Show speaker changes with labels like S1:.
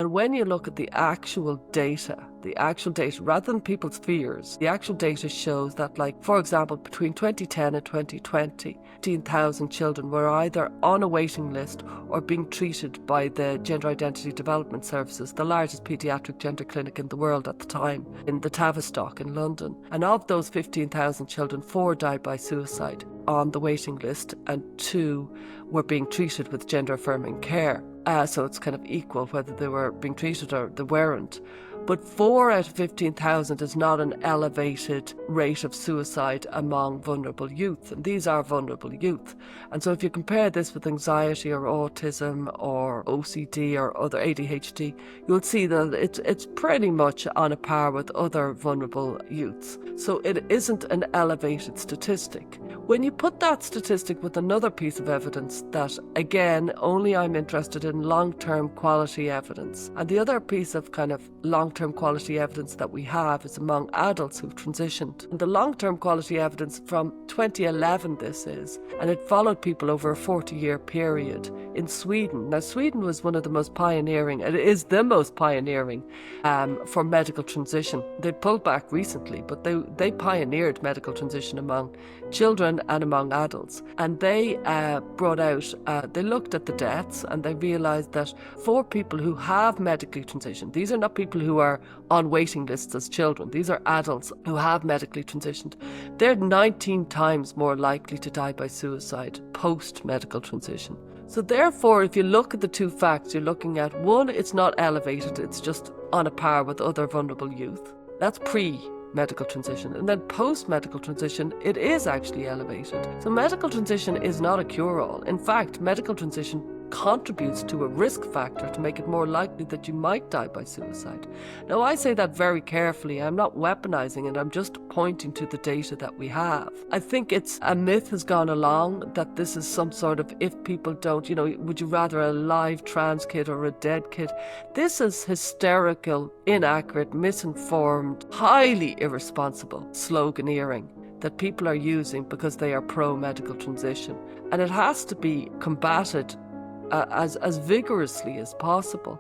S1: And when you look at the actual data, rather than people's fears, the actual data shows that, like, for example, between 2010 and 2020, 15,000 children were either on a waiting list or being treated by the Gender Identity Development Services, the largest paediatric gender clinic in the world at the time, in the Tavistock in London. And of those 15,000 children, 4 died by suicide on the waiting list and 2 were being treated with gender-affirming care. So it's kind of equal whether they were being treated or they weren't. But 4 out of 15,000 is not an elevated rate of suicide among vulnerable youth. And these are vulnerable youth. And so if you compare this with anxiety or autism or OCD or other ADHD, you'll see that it's pretty much on a par with other vulnerable youths. So it isn't an elevated statistic. When you put that statistic with another piece of evidence that, again, only I'm interested in long-term quality evidence. And the other piece of kind of long-term quality evidence that we have is among adults who've transitioned. And the long-term quality evidence from 2011 this is, and it followed people over a 40-year period in Sweden. Now, Sweden was one of the most pioneering, and it is the most pioneering for medical transition. They pulled back recently, but they pioneered medical transition among children and among adults. And they brought out, they looked at the deaths and they realised that for people who have medically transitioned, these are not people who are on waiting lists as children, these are adults who have medically transitioned, they're 19 times more likely to die by suicide post-medical transition. So therefore, if you look at the two facts, you're looking at, one, it's not elevated, it's just on a par with other vulnerable youth. That's pre-medical transition. And then post-medical transition, it is actually elevated. So medical transition is not a cure-all. In fact, medical transition contributes to a risk factor to make it more likely that you might die by suicide. Now, I say that very carefully. I'm not weaponizing it. I'm just pointing to the data that we have. I think it's a myth has gone along that this is some sort of, if people don't, would you rather a live trans kid or a dead kid? This is hysterical, inaccurate, misinformed, highly irresponsible sloganeering that people are using because they are pro-medical transition. And it has to be combated as vigorously as possible.